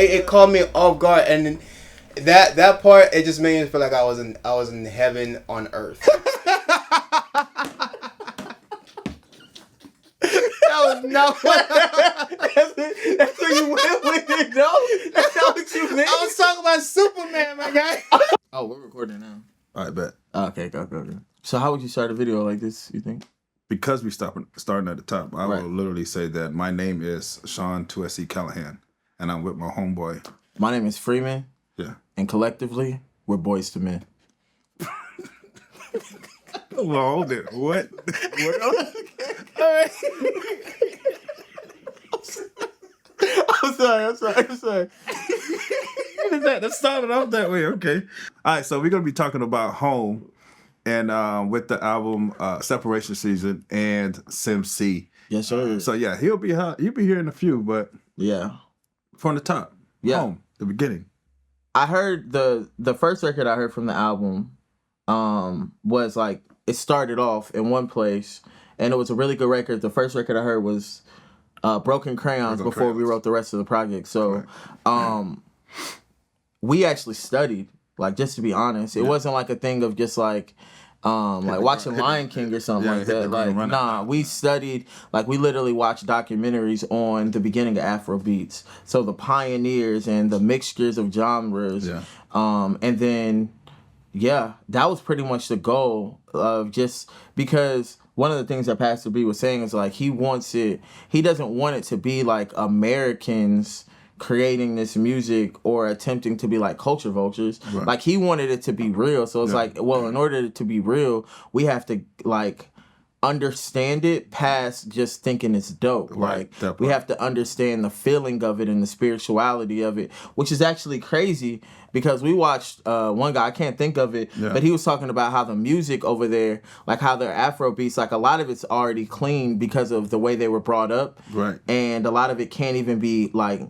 it caught me off guard, and then that part, it just made me feel like I was in heaven on earth. That was not what. That's where you went with it, though. That's not what you meant. I was talking about Superman, my guy. Oh, we're recording now. All right, bet. Okay, go. So how would you start a video like this, you think? Because we starting at the top, I will literally say that my name is Sean 2SC Callahan, and I'm with my homeboy. My name is Freeman. Yeah. And collectively, we're Boys to Men. Well, hold it. What? All right. I'm sorry. What is that? That started off that way. Okay. All right, so we're going to be talking about home and with the album Separation Season and Sim C. Yes, sir. So, yeah, he'll be here in a few, but yeah, from the top. Yeah. Home, the beginning. I heard the first record I heard from the album was like, it started off in one place, and it was a really good record. The first record I heard was Broken Crayons before we wrote the rest of the project. So we actually studied, like, just to be honest. It wasn't like a thing of just like watching Lion King or something like that. Like, nah, we studied, like, we literally watched documentaries on the beginning of Afrobeats. So the pioneers and the mixtures of genres. Yeah. And then, yeah, that was pretty much the goal of just, because one of the things that Pastor B was saying is, like, he doesn't want it to be like Americans creating this music or attempting to be like culture vultures. Right. Like, he wanted it to be real. So it's like, well, in order to be real, we have to, like, understand it past just thinking it's dope. Right. Like, we have to understand the feeling of it and the spirituality of it, which is actually crazy because we watched one guy, I can't think of it, but he was talking about how the music over there, like how their Afro beats, like a lot of it's already clean because of the way they were brought up. Right. And a lot of it can't even be like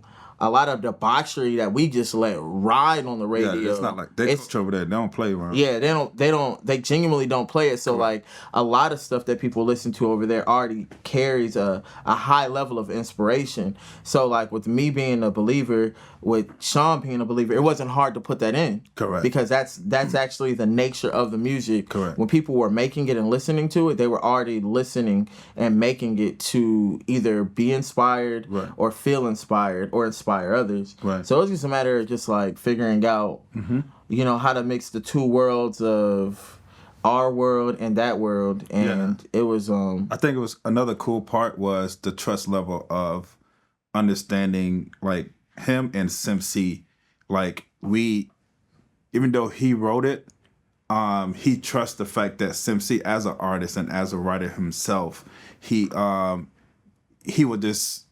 a lot of debauchery that we just let ride on the radio. Yeah, it's not like they culture over there. They don't play around. Yeah, they genuinely don't play it. So like a lot of stuff that people listen to over there already carries a high level of inspiration. So like with me being a believer, with Sean being a believer, it wasn't hard to put that in. Correct. Because that's actually the nature of the music. Correct. When people were making it and listening to it, they were already listening and making it to either be inspired or feel inspired or inspire others. Right. So it was just a matter of just like figuring out, you know, how to mix the two worlds of our world and that world. And it was I think it was another cool part was the trust level of understanding, like, him and Sim C, like, even though he wrote it, he trusts the fact that Sim C, as an artist and as a writer himself, he would just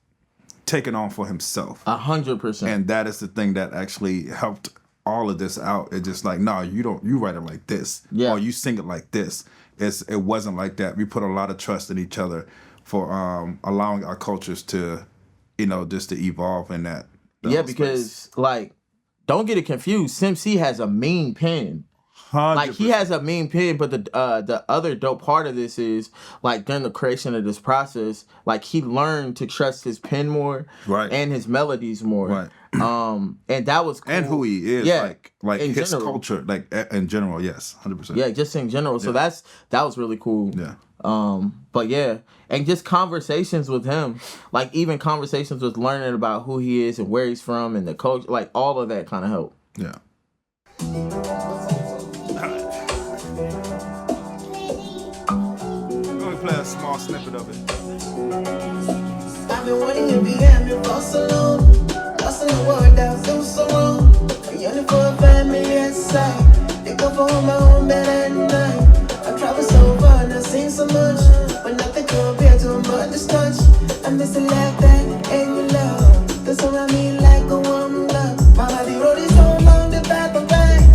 take it on for himself. 100%. And that is the thing that actually helped all of this out. It's just like, no, you write it like this, or you sing it like this. It wasn't like that. We put a lot of trust in each other for allowing our cultures to, you know, just to evolve in that. Yeah, because like, don't get it confused. Sim C has a mean pen. 100%. Like, he has a mean pen, but the other dope part of this is, like, during the creation of this process, like, he learned to trust his pen more, and his melodies more, and that was cool. And who he is, like his culture, like in general, yes, 100%. Yeah, just in general. So that was really cool. Yeah. But yeah, and just conversations with him, like even conversations with learning about who he is and where he's from and the culture, like all of that kind of helped. Yeah. Play a small snippet of it. I've been waiting to be happy for so long. Lost in the world that was so wrong. Yearning for a family inside. They go for my own bed at night. I travel so far and I've seen so much, but nothing compared to a mother's touch. I miss it like that and you love. That's around me like a warm love. My body road is so long, the path of right.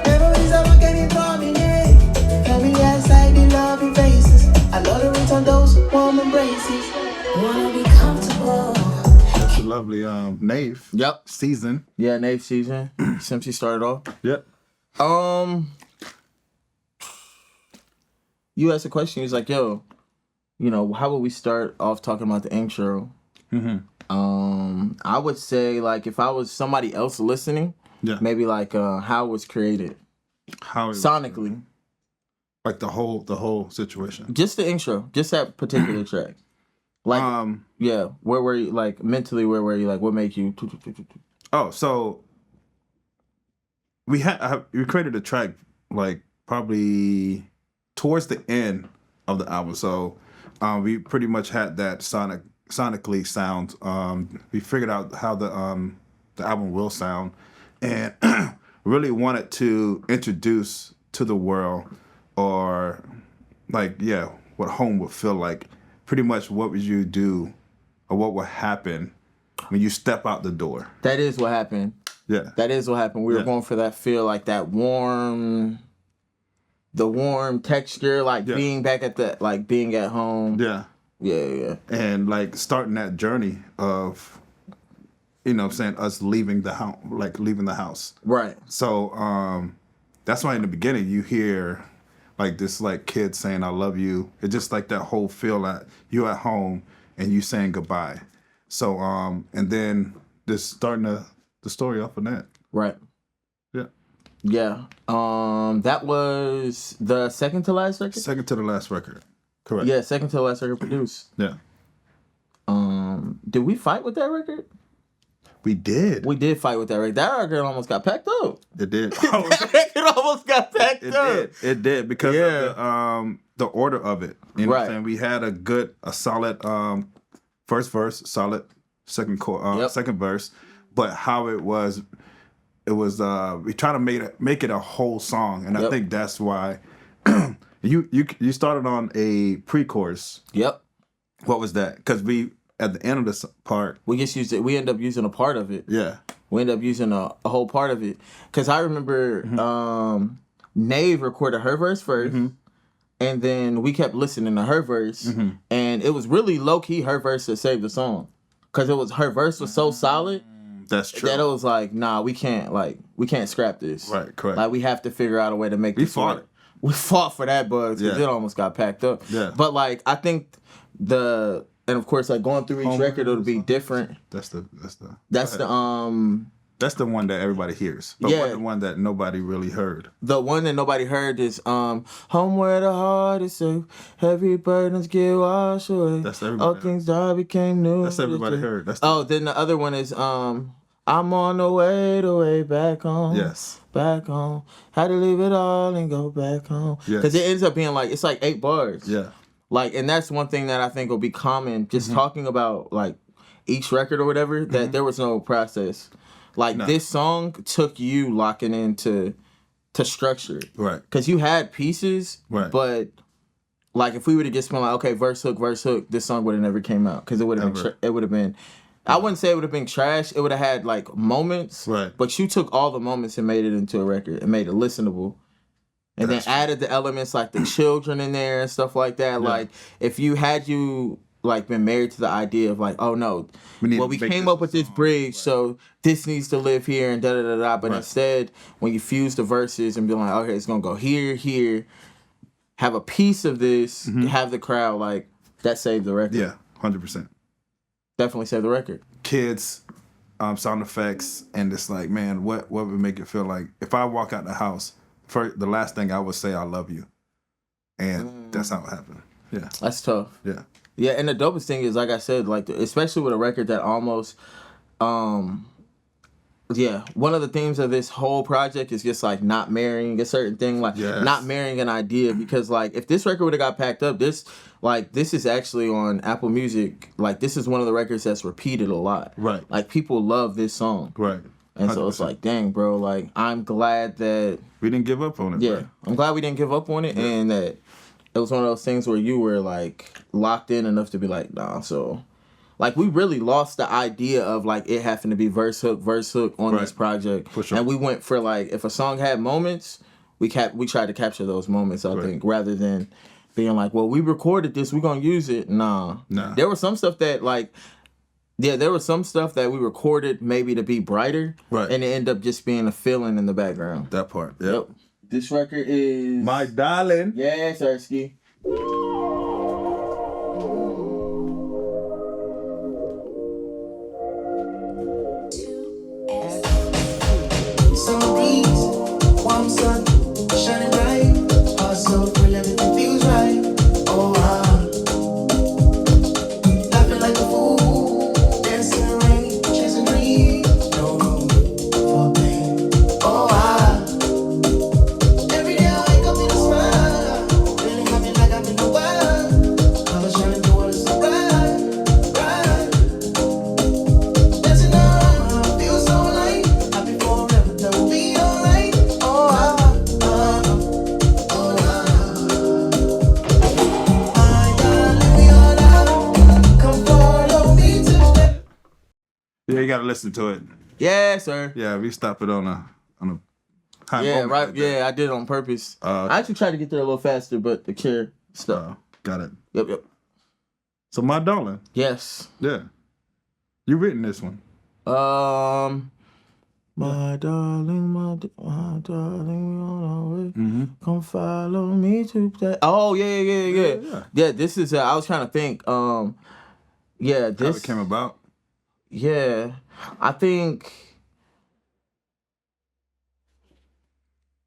Memories of what can it from me, yeah. Family outside, the loving faces. I love to reach on those warm embraces. Wanna be comfortable. That's a lovely Nave. Yep. Season. Yeah, Nave season. Since he started off. Yep. You asked a question. He was like, "Yo, you know, how would we start off talking about the intro?" I would say like if I was somebody else listening, maybe like how it was created. How it sonically. Like the whole situation. Just the intro, just that particular track. Like where were you like mentally? Where were you like? What made you? Oh, so we created a track like probably towards the end of the album. So we pretty much had that sonically sound. We figured out how the album will sound, and really wanted to introduce to the world, or like what home would feel like. Pretty much, what would you do, or what would happen when you step out the door? That is what happened. Yeah, that is what happened. We were going for that feel, like that warm texture, like being back at being at home. Yeah. And like starting that journey of, us leaving the house, Right. So that's why in the beginning you hear like this like kid saying I love you. It's just like that whole feel that you at home and you saying goodbye. So and then just starting the story off of that. Right. Yeah. That was the second to last record? Second to the last record. Correct. Yeah, second to the last record produced. Yeah. Did we fight with that record? We did. We did fight with that record. That record almost got packed up. It did. That record almost got packed up. It did because of the order of it. You know what I'm saying? We had a solid first verse, solid second verse, but how it was we try to make it a whole song, and I think that's why you started on a pre-chorus. Yep. What was that? Because we at the end of this part, we just used it. We ended up using a part of it. Yeah. We ended up using a whole part of it. Because I remember Nave recorded her verse first, and then we kept listening to her verse, and it was really low-key her verse that saved the song. Because her verse was so solid. That's true. That it was like, nah, we can't scrap this. Right, correct. Like, we have to figure out a way to make this work. We fought for that buzz because it almost got packed up. Yeah. But, like, I think and of course, like, going through each record, it'll be different. That's the one that everybody hears. But the one that nobody really heard. The one that nobody heard is Home Where the Heart is Safe. Heavy burdens get washed away. That's everybody. All things die became new. That's everybody heard. Then the other one is I'm on the way back home. Yes. Back home. Had to leave it all and go back home. Because it ends up being like, it's like 8 bars. Yeah. Like, and that's one thing that I think will be common, just talking about like each record or whatever, that there was no process. Like, this song took you locking into structure. Right. Because you had pieces, but like if we would have just been like, okay, verse hook, this song would have never came out. Because it would have been, I wouldn't say it would have been trash. It would have had like moments. Right. But you took all the moments and made it into a record and made it listenable. And then added the elements like the children in there and stuff like that. Yeah. Like, if you like been married to the idea of like, oh no, we came up with this bridge, so this needs to live here and da-da-da-da. But instead, when you fuse the verses and be like, okay, it's going to go here, have a piece of this, have the crowd, like, that saved the record. Yeah, 100%. Definitely saved the record. Kids, sound effects, and it's like, man, what would make it feel like, if I walk out the house, the last thing I would say, I love you. And that's how it happened. Yeah. That's tough. Yeah. Yeah, and the dopest thing is, like I said, like, especially with a record that almost, one of the themes of this whole project is just, like, not marrying a certain thing, like, not marrying an idea, because, like, if this record would have got packed up, this is actually on Apple Music, like, this is one of the records that's repeated a lot. Right. Like, people love this song. Right. And 100%. So it's like, dang, bro, like, I'm glad that... we didn't give up on it, Yeah, bro. I'm glad we didn't give up on it, and that it was one of those things where you were, like, locked in enough to be like, nah, so... Like, we really lost the idea of, like, it having to be verse hook on this project. For sure. And we went for, like, if a song had moments, we tried to capture those moments, I think, rather than being like, well, we recorded this, we're going to use it. Nah. There was some stuff that, like... Yeah, there was some stuff that we recorded maybe to be brighter. Right. And it ended up just being a feeling in the background. That part, yep. This record is... My Darling. Yes, Ersky. Summer breeze, warm sun, shining bright. Heart so full, everything feels right. Oh, laughing like a fool, dancing in the rain, chasing dreams. No room for pain. Oh, every day I wake up in a smile, feeling happy like I'm in the wild. Colors shining through what is so bright, bright. Dancing around, I feel so light. Happy forever, that will be alright. Oh, my darling, we all out. Come follow me today. Yeah, you gotta listen to it. Yeah, sir. Yeah, we stop it on a high Yeah, moment right. like that. Yeah, I did it on purpose. I actually tried to get there a little faster, but the chair stuck. Got it. Yep. So, my darling. Yes. Yeah. You written this one. My darling, my darling, we on our way. Come follow me to play. Oh, yeah. Yeah, this is, I was trying to think. How it came about. Yeah, I think.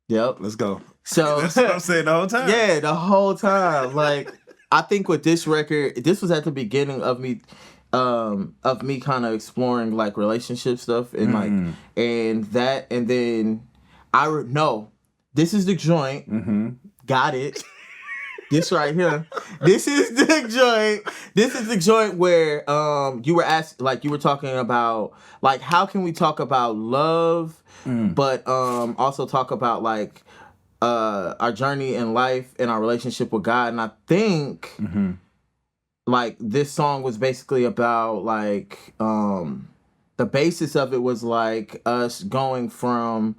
Yep. Let's go. So That's what I'm saying the whole time. Yeah, the whole time. Like, I think with this record, this was at the beginning of me kind of exploring like relationship stuff and like and then no, this is the joint. Got it. This right here. This is the joint. This is the joint where you were asked, like you were talking about like how can we talk about love, but also talk about like our journey in life and our relationship with God. And I think like this song was basically about like the basis of it was like us going from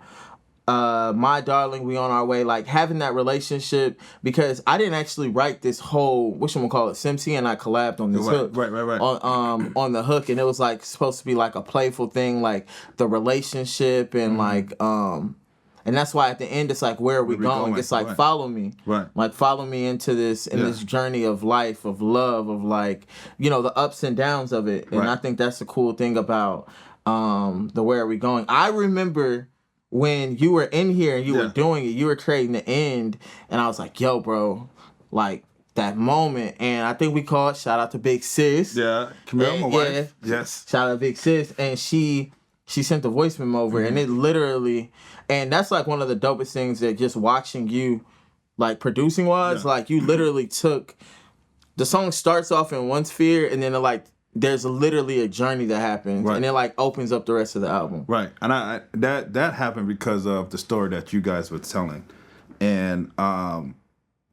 my darling, we on our way, like having that relationship, because I didn't actually write this whole, whatchamacallit, Simsy and I collabed on this hook. Right. On the hook, and it was like supposed to be like a playful thing, like the relationship and like and that's why at the end it's like, where are we going? It's like follow me. Right. Like follow me into this this journey of life, of love, of like, you know, the ups and downs of it. And I think that's the cool thing about the where are we going. I remember when you were in here and you were doing it, you were creating the end, and I was like, yo, bro, like that moment. And I think we called, shout out to Big Sis. Yeah, Camille, my wife. Yes. Shout out to Big Sis. And she sent the voice memo over, and it literally, and that's like one of the dopest things that just watching you, like producing wise, like you literally took, the song starts off in one sphere, and then it like, there's literally a journey that happens, and it like opens up the rest of the album. Right, and I that happened because of the story that you guys were telling, and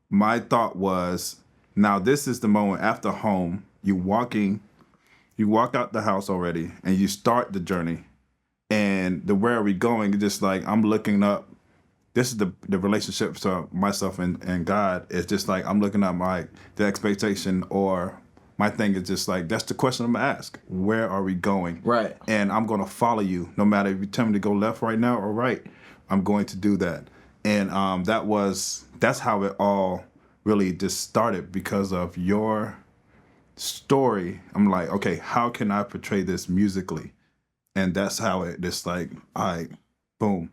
my thought was, now this is the moment after home, you walk out the house already, and you start the journey, and the where are we going? Just like I'm looking up. This is the relationship to myself and God. It's just like I'm looking up the expectation or. My thing is just like, that's the question I'm going to ask. Where are we going? Right. And I'm going to follow you. No matter if you tell me to go left right now or right, I'm going to do that. And that's how it all really just started, because of your story. I'm like, okay, how can I portray this musically? And that's how it just like, all right, boom.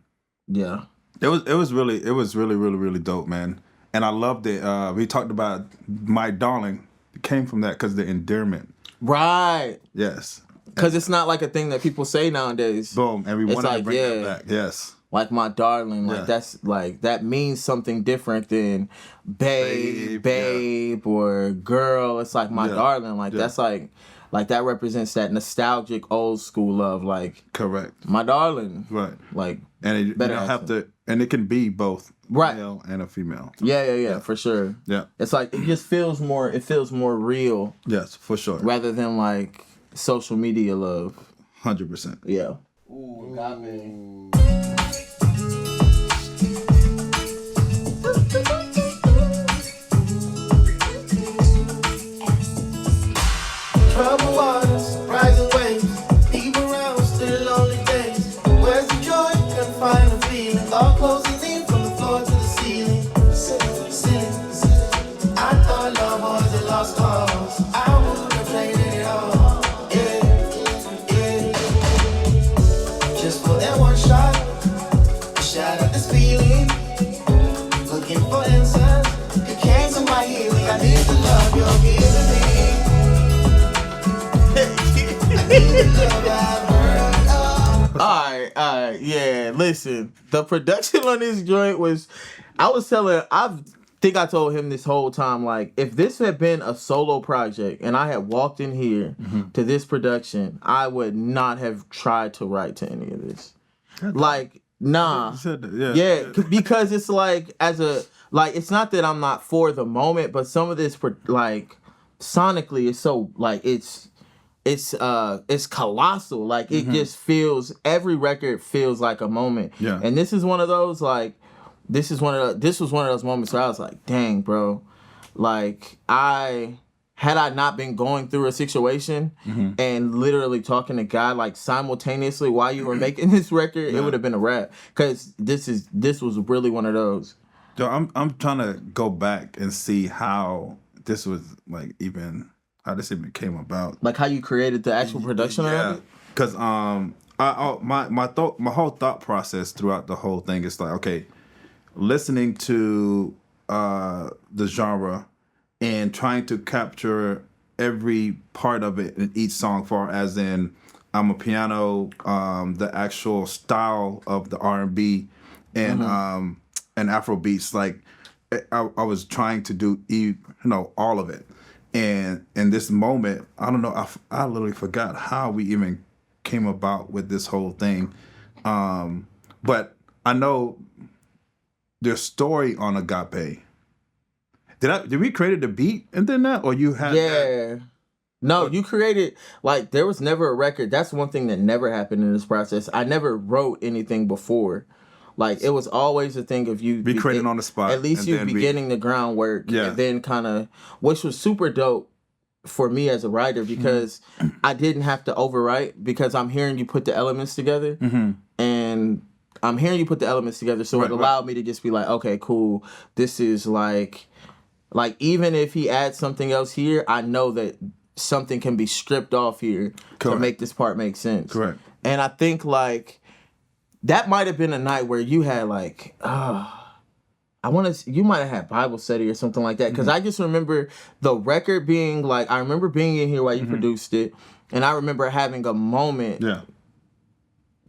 Yeah. It was really dope, man. And I loved it. We talked about My Darling. It came from that because the endearment. Right. Yes. Because it's not like a thing that people say nowadays. Boom. And we wanted to bring that back. Yes. Like my darling. Like that's like, that means something different than babe or girl. It's like my darling. Like that's like that represents that nostalgic old school love. Like, correct. My darling. Right. Like, and you don't have to, and it can be both. Right. Male and a female. Yeah, for sure. Yeah. It's like, it just feels more real. Yes, for sure. Rather than like social media love. 100%. Yeah. Ooh, got me. Troubled waters, rising waves, deep around, still lonely days. Where's the joy? Can't find the feeling. All closing in from the floor to the ceiling. I thought love was a lost cause. I would have played it all. Yeah. Just for that one shot. Shout out this feeling, looking for answers. You came to my healing. I need the love you're giving me. I need the love I've heard of. Alright, yeah, listen. The production on this joint was, I think I told him this whole time, like, if this had been a solo project and I had walked in here to this production, I would not have tried to write to any of this. Like, nah. Yeah, because it's like, it's not that I'm not for the moment, but some of this, like, sonically, it's so, like, it's colossal. Like, it just feels, every record feels like a moment. Yeah. And this is one of those, like, this was one of those moments where I was like, dang, bro. Like, had I not been going through a situation and literally talking to God, like, simultaneously while you were making this record, it would have been a wrap. Because this was really one of those. Yo, I'm trying to go back and see how this was, like, how this even came about. Like, how you created the actual production of it? Because my whole thought process throughout the whole thing is like, okay, listening to the genre and trying to capture every part of it in each song, far as in a piano, the actual style of the R&B and Afro beats. Like, I was trying to do all of it. And in this moment, I don't know, I literally forgot how we even came about with this whole thing. But I know their story on Agape. Did we create the beat and then that, or you had that? No, you created, like, there was never a record. That's one thing that never happened in this process. I never wrote anything before. Like, it was always a thing of you be creating on the spot. At least you beginning the groundwork, and then kind of, which was super dope for me as a writer, because I didn't have to overwrite, because I'm hearing you put the elements together, and I'm hearing you put the elements together, so it allowed me to just be like, okay, cool. This is like even if he adds something else here, I know that something can be stripped off here to make this part make sense. Correct. And I think, like, that might have been a night where you had, like, you might have had Bible study or something like that. Because I just remember the record being, like, I remember being in here while you produced it. And I remember having a moment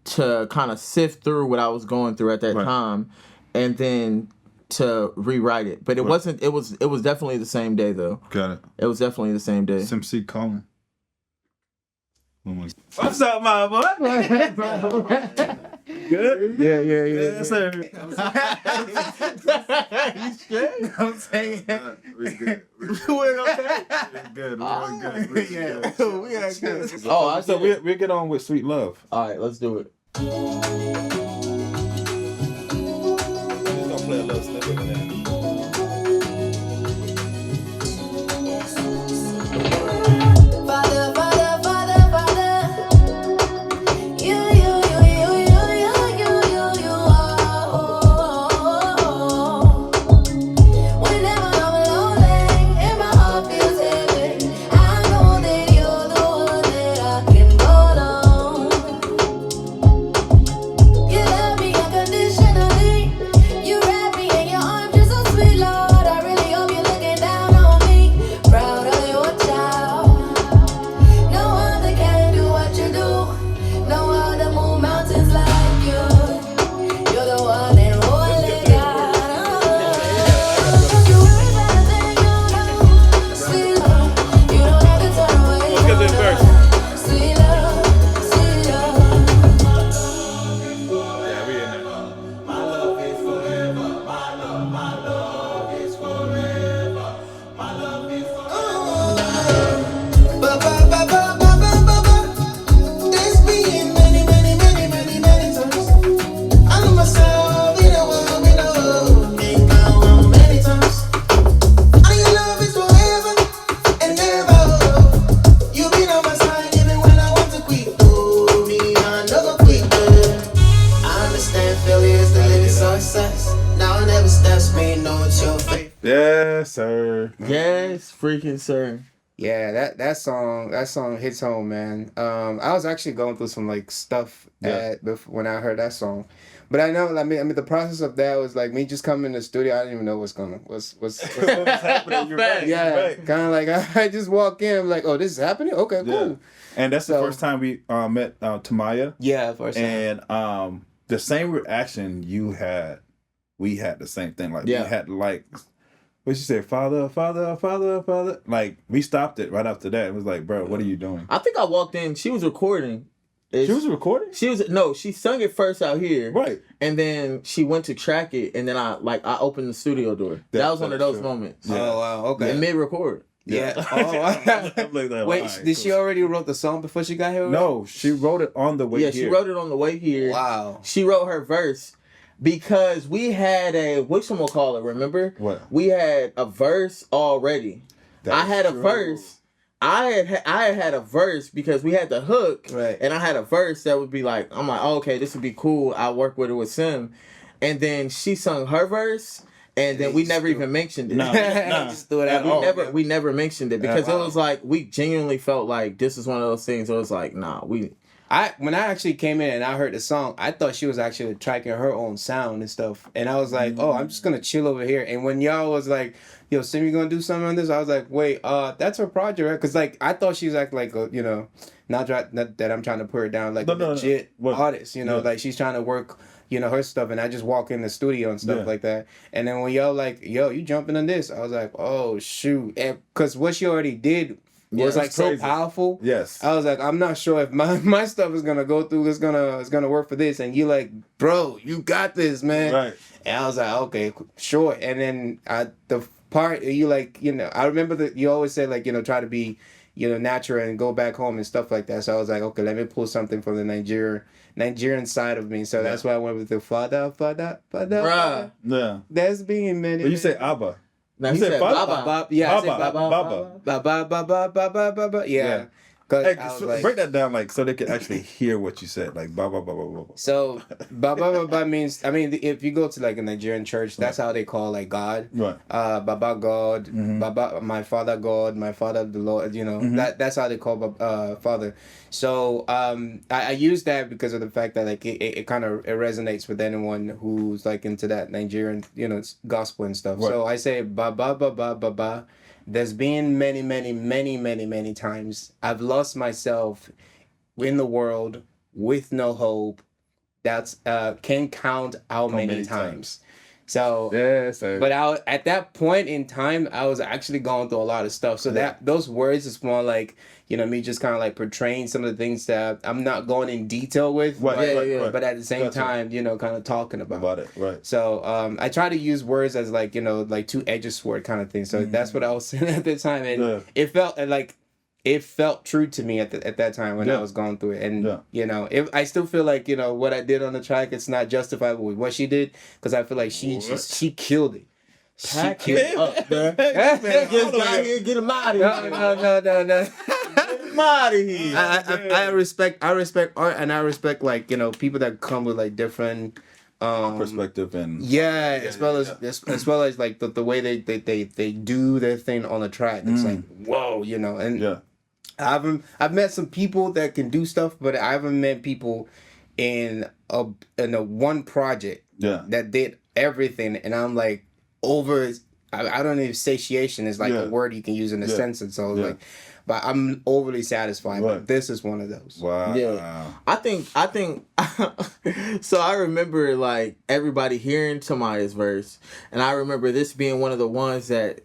to kind of sift through what I was going through at that time. And then to rewrite it. But it wasn't, it was definitely the same day, though. Got it. It was definitely the same day. MC calling. What's up, my boy? Good? Yeah. Yes, sir. You straight? I'm saying. We're good. We're okay? We're good. We are good. So we'll get on with Sweet Love. All right, let's do it. I'm just gonna play a little snippet of that. Yes, sir. Yes, freaking sir. Yeah, that song hits home, man. I was actually going through some like stuff when I heard that song, but I know, I mean, the process of that was like me just coming in the studio. I didn't even know what's what's What was happening? You're right. yeah, You're right. kind of like I just walk in, I'm like, oh, this is happening. Okay, cool. And that's the first time we met Tamaya. Yeah, first time. And the same reaction you had, we had the same thing. Like we had like. What she said, father. Like, we stopped it right after that. It was like, bro, what are you doing? I think I walked in. She was recording. She was recording? She sung it first out here. Right. And then she went to track it, and then I opened the studio door. That was one of those moments. Yeah. Oh, wow, okay. And mid-record. Yeah. Oh, wait, did she already wrote the song before she got here? No, she wrote it on the way here. Yeah, she wrote it on the way here. Wow. She wrote her verse. Because we had whatchamacallit, remember? What? We had a verse already. I had a verse. I had a verse because we had the hook. Right. And I had a verse that would be like, I'm like, oh, okay, this would be cool. I'll work with it with Sim. And then she sung her verse. And then we never even mentioned it. No. Just threw it out. We never mentioned it because it was like, we genuinely felt like this is one of those things. It was like, nah, when I actually came in and I heard the song, I thought she was actually tracking her own sound and stuff. And I was like, oh, I'm just going to chill over here. And when y'all was like, yo, Sim, you going to do something on this? I was like, wait, that's her project, right? Because, like, I thought she was acting like, not that I'm trying to put her down, like a legit artist, like she's trying to work, her stuff. And I just walk in the studio and stuff like that. And then when y'all like, yo, you jumping on this? I was like, oh, shoot. Because what she already did was like so powerful. Yes. I was like, I'm not sure if my stuff is gonna go through. It's gonna work for this. And you like, bro, you got this, man. Right. And I was like, okay, sure. And then the part you like, I remember that you always say like, try to be, natural and go back home and stuff like that. So I was like, okay, let me pull something from the Nigerian side of me. So that's why I went with the fada. bruh. Yeah. That's being many. But you say Abba. Now you said Baba. Yeah, Baba. Baba. Yeah. Hey, I was so like, break that down, like, so they can actually hear what you said, like, Baba. So, Baba means, I mean, if you go to like a Nigerian church, that's how they call like God. Right. Baba God, Baba, my Father God, my Father the Lord. That's how they call Father. So, I use that because of the fact that like it kind of resonates with anyone who's like into that Nigerian, gospel and stuff. Right. So I say Baba. There's been many times I've lost myself in the world with no hope. That's can't count how many times. So but at that point in time, I was actually going through a lot of stuff. So that those words is more like, me just kind of like portraying some of the things that I'm not going in detail with. Right. But at the same time, kind of talking about it. Right. So I try to use words as like, like two-edged sword kind of thing. So that's what I was saying at the time. And it felt true to me at that time when I was going through it. And, I still feel like, what I did on the track, it's not justifiable with what she did. Because I feel like she killed it. Pack him up, man. Just got here, get him out of here. No. Get him out of here. I respect art, and I respect like, people that come with like different perspective and as well as like the way they do their thing on the track. It's like, whoa, and I've met some people that can do stuff, but I haven't met people in a one project that did everything, and I'm like I don't know if satiation is like a word you can use in a sentence. So like, but I'm overly satisfied. Right. But this is one of those. Wow. Yeah. I think. So I remember like everybody hearing Tamaya's verse, and I remember this being one of the ones that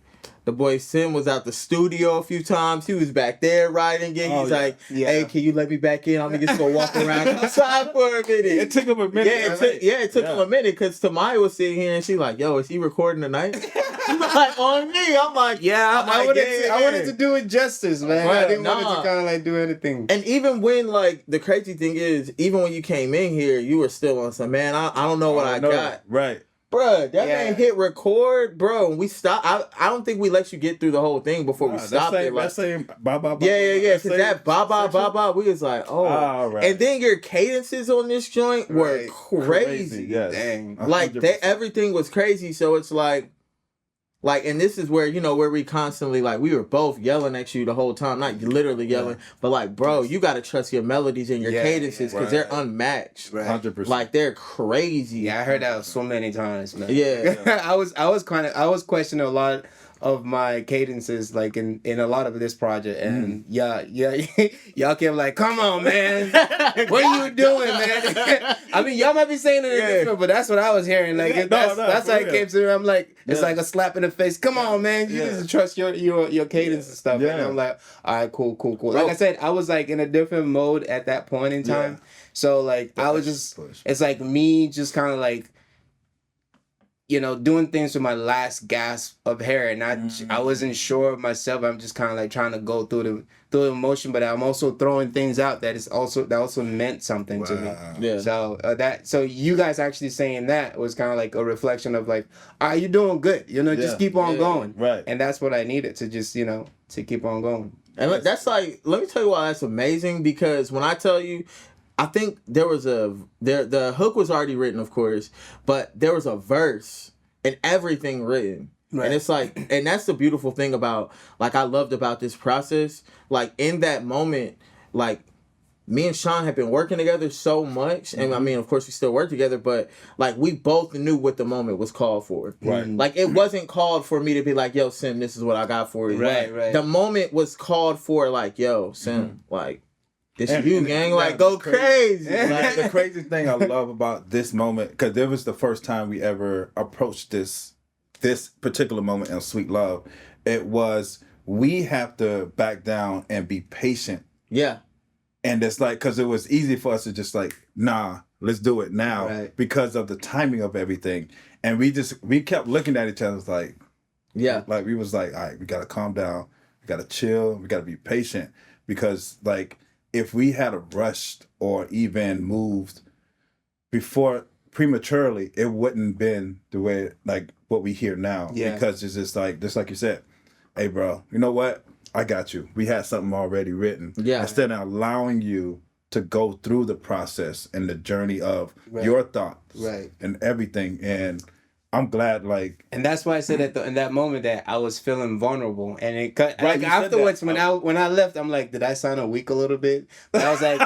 the boy Sim was out the studio a few times. He was back there writing it. He's like, hey, can you let me back in? I'm just gonna walk around outside for a minute. It took him a minute. It took him a minute because Tamaya was sitting here and she's like, yo, is he recording tonight? He's like, on me. I'm like, I wanted to do it justice, man. Right, I didn't want it to kind of like do anything. And even when like the crazy thing is, even when you came in here, you were still on some, man, I don't know what I got. Right. Bruh, that man hit record, bro. And we stopped. I don't think we let you get through the whole thing before we stopped it. That's saying ba. Yeah. Because that ba, we was like, oh. Right. And then your cadences on this joint were crazy. Yes. Dang. Like everything was crazy. So it's like, Like, and this is where, you know, where we constantly, like, we were both yelling at you the whole time. Not literally yelling, but like, bro, you got to trust your melodies and your cadences because they're unmatched. 100%. Like, they're crazy. Yeah, I heard that so many times, man. Yeah. I was questioning a lot of my cadences, like in a lot of this project, and y'all kept like, come on, man, what are you doing, man? I mean, y'all might be saying it different, but that's what I was hearing. Like, that's how it came to me. I'm like, it's like a slap in the face. Come on, man, you need to trust your cadence and stuff. And I'm like, all right, cool. Like I said, I was like in a different mode at that point in time. So like, I was just, it's like me just kind of like, you know, doing things with my last gasp of hair, and I wasn't sure of myself. I'm just kind of like trying to go through the emotion, but I'm also throwing things out that also meant something to me. Yeah. So you guys actually saying that was kind of like a reflection of like, are you doing good? You know, just keep on going. Right. And that's what I needed to just, you know, to keep on going. And that's like, let me tell you why that's amazing, because when I tell you, I think there was the hook was already written, of course, but there was a verse and everything written. Right. And it's like, and that's the beautiful thing about, like, I loved about this process. Like, in that moment, like, me and Sean had been working together so much. And I mean, of course, we still work together, but like, we both knew what the moment was called for. Right. Like, it wasn't called for me to be like, yo, Sim, this is what I got for you. Right. The moment was called for, like, yo, Sim, like, this you, gang, like, go crazy. Like, the crazy thing I love about this moment, because it was the first time we ever approached this particular moment in Sweet Love, it was, we have to back down and be patient. Yeah. And it's like, because it was easy for us to just like, nah, let's do it now, because of the timing of everything. And we kept looking at each other like, like, we was like, all right, we got to calm down. We got to chill. We got to be patient, because like, if we had rushed or even moved before prematurely, it wouldn't been the way, like, what we hear now. Yeah. Because it's just like you said, hey, bro, you know what? I got you. We had something already written. Yeah. Instead of allowing you to go through the process and the journey of your thoughts and everything. And I'm glad, like, and that's why I said in that moment that I was feeling vulnerable, and it cut. Like, afterwards, when I left, I'm like, did I sound weak a little bit? But I was like,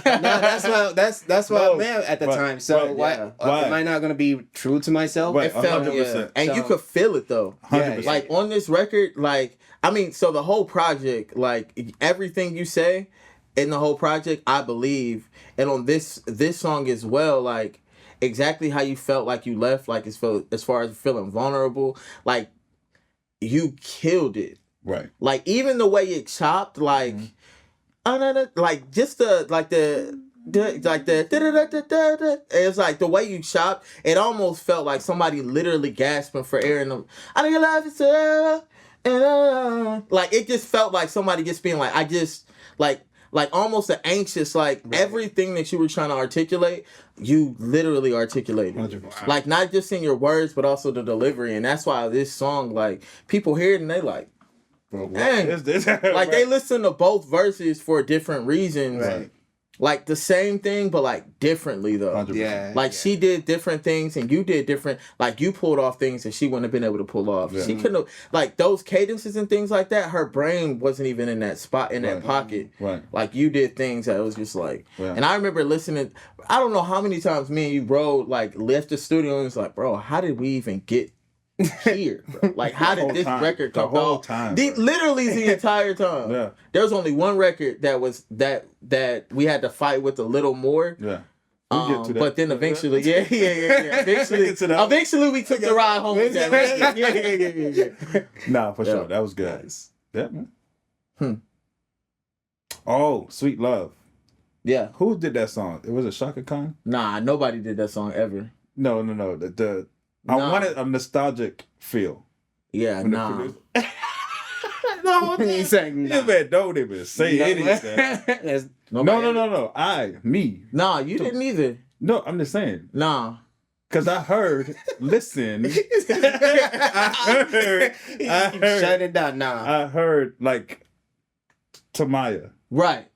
no, that's why I'm mad at the time. So why am I not gonna be true to myself? It felt, 100%. And you could feel it though. 100%. Like, on this record, like, I mean, so the whole project, like, everything you say in the whole project, I believe, and on this song as well, like, exactly how you felt like you left, like, as far as feeling vulnerable, like, you killed it. Right. Like, even the way it chopped, like, like, just the it's like the way you chopped, it almost felt like somebody literally gasping for air in them. I think your life is like, it just felt like somebody just being like, I just, like almost an anxious, like, everything that you were trying to articulate, you literally articulated. 100%. Like, not just in your words, but also the delivery. And that's why this song, like, people hear it and they like, dang. Like, they listen to both verses for different reasons. Right. Like, the same thing, but like differently though. 100%. Yeah. Like, she did different things and you did different. Like, you pulled off things that she wouldn't have been able to pull off. Yeah. She couldn't have, like, those cadences and things like that. Her brain wasn't even in that spot, in that pocket. Right. Like, you did things that it was just like. Yeah. And I remember listening. I don't know how many times me and you, bro, like, left the studio and was like, bro, how did we even get here, bro? Like, how did this record come out? The whole time. Literally the entire time. Yeah. There was only one record that was that we had to fight with a little more. Yeah. We'll get to that. But then eventually, eventually we took the ride home. Yeah. Nah, for sure. That was good. Nice. Yeah, man. Oh, Sweet Love. Yeah. Who did that song? It was a Shaka Khan? Nah, nobody did that song ever. No. I wanted a nostalgic feel. Yeah, nah. No, he's saying nah. You better don't even say anything. No. Me. Nah, you didn't either. No, I'm just saying. Nah. Because I heard, listen. I heard. Shut it down, nah. I heard, like, Tamaya. Right.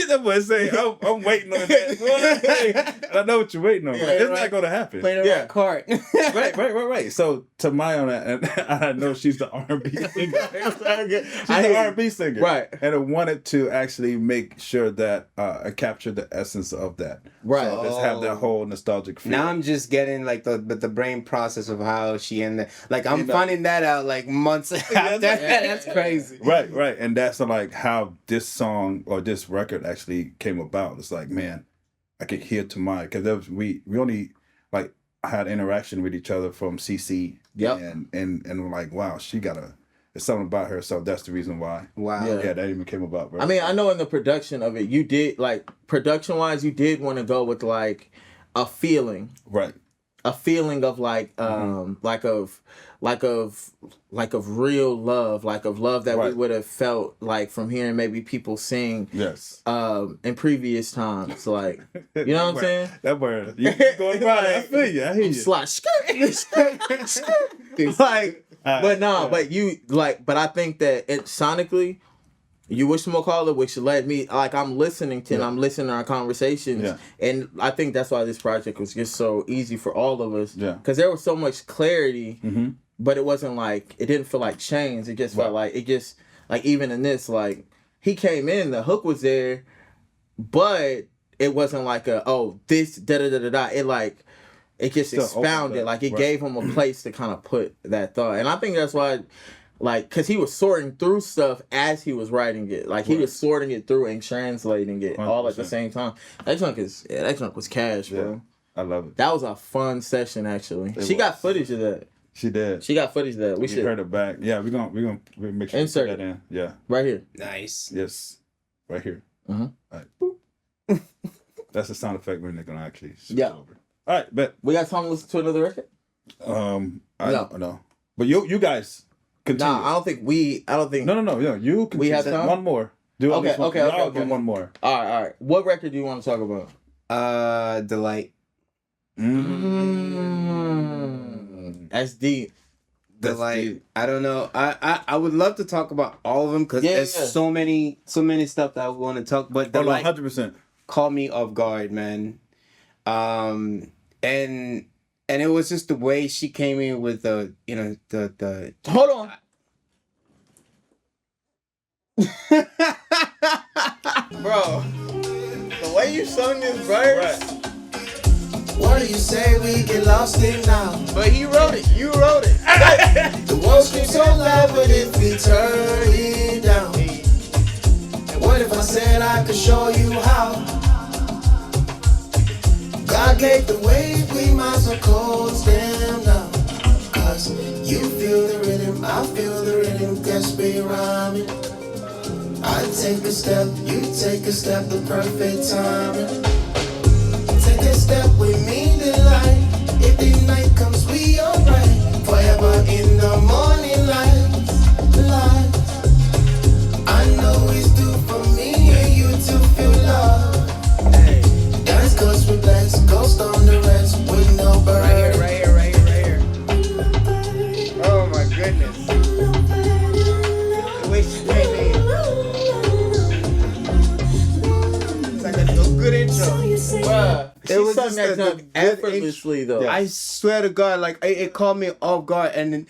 That boy say, I'm waiting on that. I know what you're waiting on. It's not going to happen. Playing the right card. Right. So to my own, and I know she's the R&B singer. She's the R&B singer. Right. And I wanted to actually make sure that I captured the essence of that. Right. So just have that whole nostalgic feel. Now I'm just getting like the brain process of how she ended. Like I'm finding that out like months after. That's crazy. Right. And that's like how this song or this record actually came about. It's like, man, I could hear to my, because we only like had interaction with each other from CC. Yep. And we're like, wow, there's something about her. So that's the reason why. Wow. Yeah, that even came about, bro. I mean, I know in the production of it, you did like production wise, you did want to go with like a feeling. Right. A feeling of like like of real love, like of love that we would have felt like from hearing maybe people sing in previous times, like, you know what I'm saying? That word, you going about it. I feel you. I hear you. Like, but you like, but I think that it sonically, you wish more color, which led me like I'm listening to and I'm listening to our conversations, and I think that's why this project was just so easy for all of us. Because there was so much clarity, but it wasn't like it didn't feel like chains. It just felt like it just like even in this like he came in, the hook was there, but it wasn't like this da da da da da. It like it just expounded, like it gave him a place to kind of put that thought, and I think that's why. Like, because he was sorting through stuff as he was writing it. Like, he was sorting it through and translating it 100%. All at the same time. That junk was cash, bro. I love it. That was a fun session, actually. She got footage of that. She did. She got footage of that. We should heard it back. Yeah, we're gonna make sure insert we put that in. Yeah. Right here. Nice. Yes. Right here. Uh-huh. All right. That's the sound effect we're gonna actually switch over. All right, bet. We got time to listen to another record? I don't know. But you guys continue. Nah, I don't think. No. You can. We have time? One more. Okay. One more. All right. What record do you want to talk about? Delight. That's deep. Delight. I don't know. I would love to talk about all of them because there's so many stuff that I want to talk. But Delight 100%. caught me off guard, man. And it was just the way she came in with the Hold on. Bro, the way you sung this verse. What do you say we get lost in now? But he wrote it. You wrote it. The world screams so loud, but if we turn it down. And what if I said I could show you how? God gave the waves, we might as well close them down. Cause you feel the rhythm, I feel the rhythm, guess we rhyming. I take a step, you take a step, the perfect timing. Take a step with me, Delight. If the night comes, we alright. Forever in the morning light. I know it's due for me and you to feel love. Dance cause we're blessed, ghost on the rest with no bird. Right here. Oh my goodness. The way she came in. It's like a good intro. Bruh, It was sung just that a junk good effortlessly though. I swear to God, like it caught me off guard, and then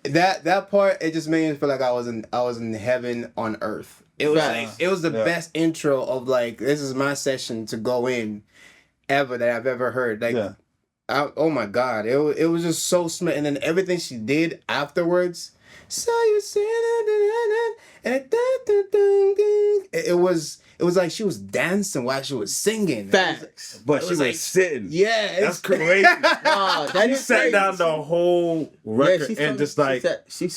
that part it just made me feel like I was in heaven on earth. It was it was the best intro of like this is my session to go in ever that I've ever heard. Like oh my God, it was just so smart, and then everything she did afterwards. So you say it was like she was dancing while she was singing. Facts. But she was like, sitting. Yeah, that's crazy. That she sat down the whole record and just like she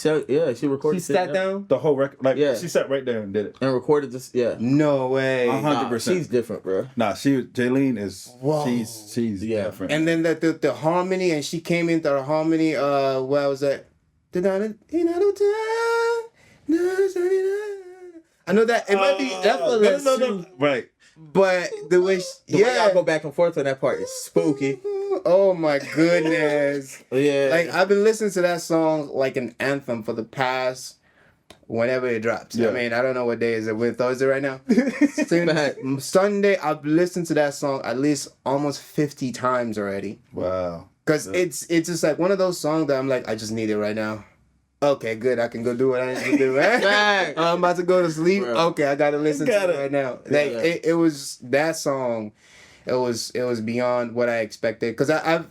recorded. She sat down the whole record. Like she sat right there and did it and recorded this. Yeah, no way. 100%. She's different, bro. Nah, Jaylene is. Whoa. She's different. And then the harmony, and she came into the harmony. Where was that? I know that it might be effortless. No. Right. But the way the way y'all go back and forth on that part is spooky. Oh my goodness. Yeah. Like I've been listening to that song like an anthem for the past whenever it drops. Yeah. I mean, I don't know what day is it. We're Thursday right now. Sunday, I've listened to that song at least almost 50 times already. Wow. Because it's just like one of those songs that I'm like, I just need it right now. Okay, good. I can go do what I need to do. Right? I'm about to go to sleep. Bro. Okay, I gotta listen to it right now. Like it was that song. It was beyond what I expected. Because I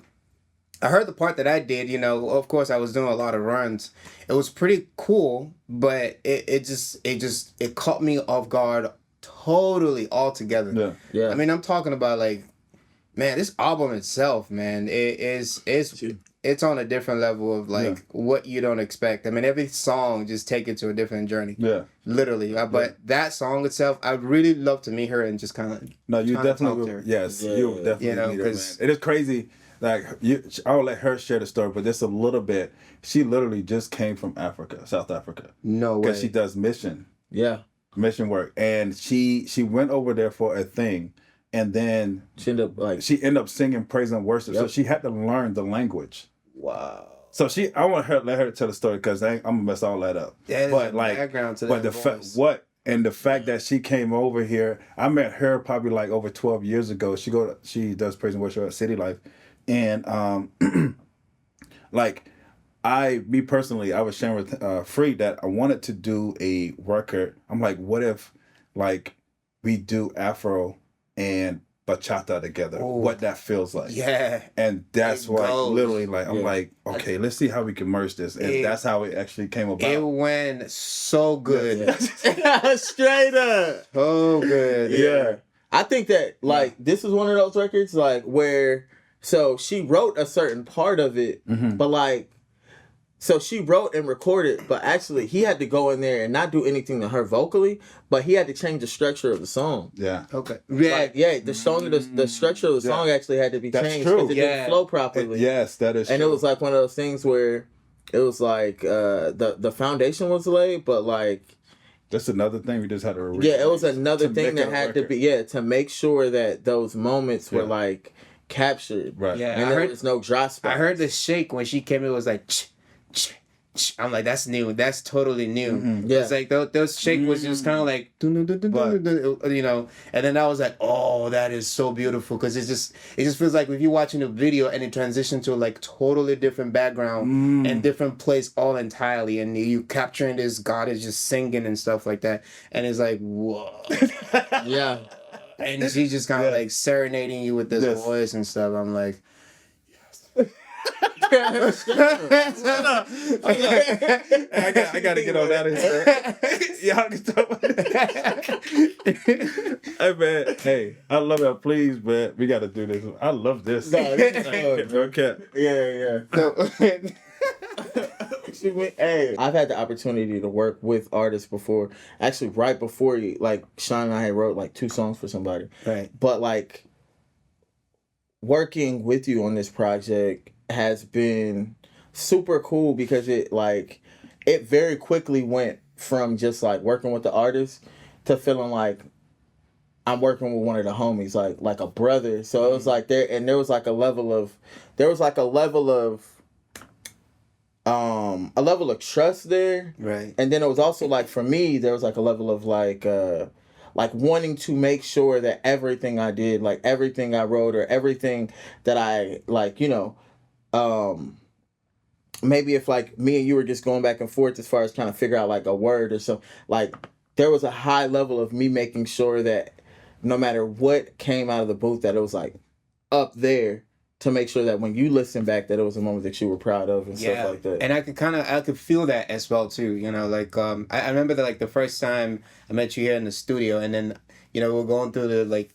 heard the part that I did. You know, of course, I was doing a lot of runs. It was pretty cool, but it caught me off guard totally altogether. Yeah. Yeah. I mean, I'm talking about like, man, this album itself, man, it's on a different level of like what you don't expect. I mean, every song just take it to a different journey. Yeah. Literally. But that song itself, I'd really love to meet her and just kind of No, you definitely will. Yes, you definitely meet her, man. It is crazy. Like I'll let her share the story, but just a little bit. She literally just came from Africa, South Africa. No way. Because she does mission work, and she went over there for a thing. And then she ended up singing praise and worship. Yep. So she had to learn the language. Wow. So I want to let her tell the story because I'm gonna mess all that up. Yeah, but like, background to but that the the fact that she came over here, I met her probably like over 12 years ago. She does praise and worship at City Life, and like me personally, I was sharing with Free that I wanted to do a record. I'm like, what if like we do Afro and bachata together? Ooh. What that feels like. Yeah. And that's why literally like I'm like, okay, let's see how we can merge this. And that's how it actually came about. It went so good. Straight up. So good. Yeah. I think that like this is one of those records like where so she wrote a certain part of it, but like so she wrote and recorded, but actually he had to go in there and not do anything to her vocally, but he had to change the structure of the song. Yeah. Okay. Yeah. Like, the song, the structure of the song actually had to be changed because it didn't flow properly. Yes, that is. And true. it was like one of those things where it was like the foundation was laid, but like. That's another thing we just had to. It was another thing that had to be to make sure that those moments were like captured. Right. Yeah. And there was no dry spots. I heard the shake when she came in. It was like. I'm like, that's new. That's totally new. Yeah. It's like those shake was just kind of like, you know, and then I was like, oh, that is so beautiful because it just feels like if you're watching a video and it transitions to a like totally different background and different place all entirely, and you capturing this God is just singing and stuff like that, and it's like, whoa. Yeah. And she's just kind of like serenading you with this voice and stuff. I'm like. I gotta get on that. Y'all can talk. Hey man, hey, I love it. Please, man, we gotta do this. I love this. No, this is good. Okay. Hey, I've had the opportunity to work with artists before. Actually, right before you, like Sean and I had wrote like 2 songs for somebody. Right. But like working with you on this project has been super cool because it very quickly went from just like working with the artist to feeling like I'm working with one of the homies, like a brother. So it was like there was like a level of trust there. Right. And then it was also like for me there was like a level of like wanting to make sure that everything I did, like everything I wrote or everything that I like, you know, maybe if like me and you were just going back and forth as far as trying to figure out like a word or something, like there was a high level of me making sure that no matter what came out of the booth that it was like up there to make sure that when you listen back that it was a moment that you were proud of and stuff like that. And I could feel that as well too, you know, like I remember that like the first time I met you here in the studio and then, you know, we're going through the like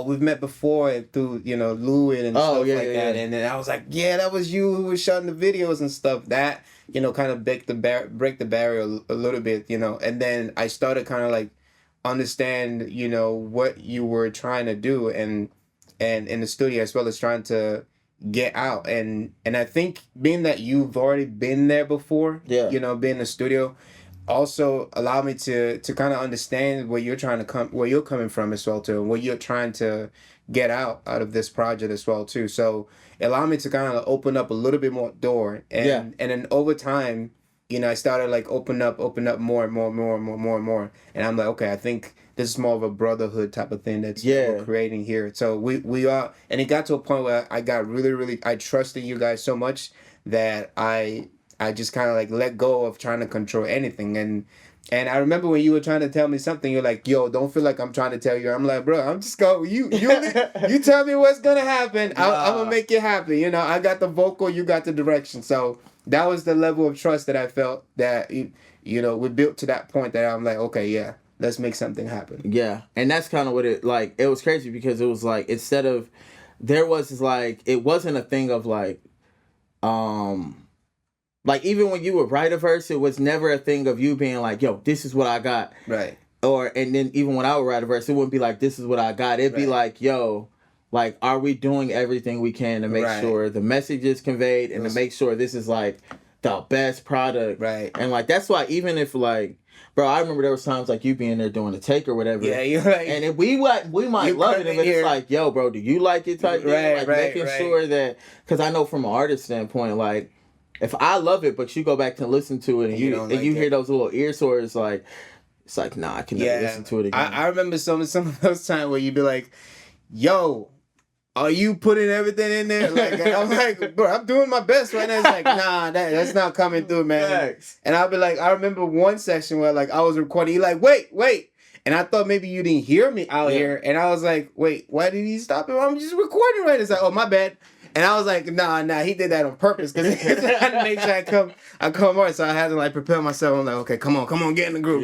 we've met before through, you know, Louis and stuff like that. And then I was like, yeah, that was you who was shooting the videos and stuff. That, you know, kind of break the barrier a little bit, you know. And then I started kind of like understand, you know, what you were trying to do and in the studio as well as trying to get out. And I think being that you've already been there before, you know, being in the studio, also allow me to kind of understand where you're coming from as well too, and what you're trying to get out of this project as well too. So allow me to kind of open up a little bit more door, and then over time, I started like open up more and more. And I'm like, okay, I think this is more of a brotherhood type of thing that we're creating here. So we are, and it got to a point where I got really, I trusted you guys so much that I just kind of like let go of trying to control anything. And I remember when you were trying to tell me something, you're like, yo, don't feel like I'm trying to tell you. I'm like, bro, I'm just going, you tell me what's going to happen. I'm going to make it happen. I got the vocal, you got the direction. So that was the level of trust that I felt that, we built to that point that I'm like, okay, yeah, let's make something happen. Yeah. And that's kind of what it was crazy because it was like, instead of, there was like, it wasn't a thing of like even when you would write a verse, it was never a thing of you being like, yo, this is what I got. Right. And then even when I would write a verse, it wouldn't be like, this is what I got. It'd be like, yo, like, are we doing everything we can to make sure the message is conveyed and to make sure this is like the best product. Right. And like, that's why even if like, bro, I remember there was times like you being there doing a take or whatever. Yeah, you're right. And if we might love it, but it's like, yo, bro, do you like it type thing? Like making sure that, because I know from an artist standpoint, like, if I love it, but you go back to listen to it and you hear those little ear sores, like, it's like, nah, I can never listen to it again. I remember some of those times where you'd be like, yo, are you putting everything in there? Like, I'm like, bro, I'm doing my best right now. It's like, nah, that's not coming through, man. Thanks. And I'll be like, I remember one session where like I was recording, you're like, wait. And I thought maybe you didn't hear me out here. And I was like, wait, why did he stop it? I'm just recording right. It's like, oh, my bad. And I was like, nah, he did that on purpose because I had to make sure I come on. So I had to like prepare myself. I'm like, okay, come on, get in the groove,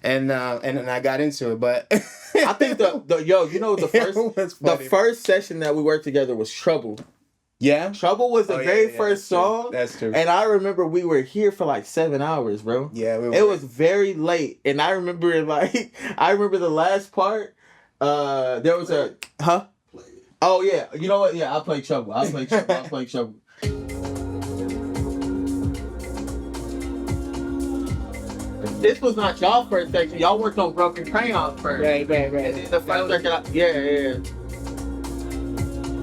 And then I got into it. But I think the first session that we worked together was Trouble. Yeah? Trouble was the very first song. That's true. And I remember we were here for like 7 hours, bro. Yeah, we were. It was very late. And I remember the last part, there was huh? Oh, yeah. You know what? Yeah, I'll play Trouble. This was not y'all first section. Y'all worked on Broken Crayons first. Right. And then the first record, yeah.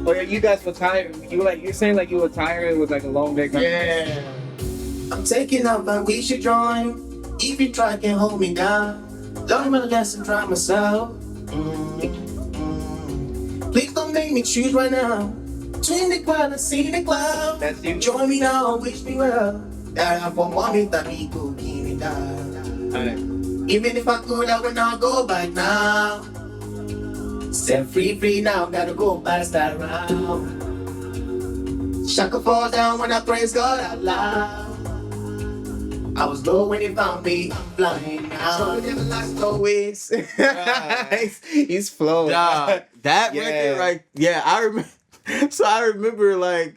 Oh, yeah, you guys were tired. You're saying like you were tired. It was like a long day. Yeah. I'm taking up, but we should join. If you try, can't hold me down. Learn my lesson, try myself. Please don't make me choose right now. Between the cloud and see the cloud. That's you. Join me now, wish me well. That I'm for mommy, that me could keep me down. Right. Even if I could, I would not go back now. Set free now, gotta go past that round. Shaka fall down when I praise God out loud. I was low when he found me, I'm flying now. So never lost always. He's flowing. That record, right? Yeah, I remember. So I remember, like,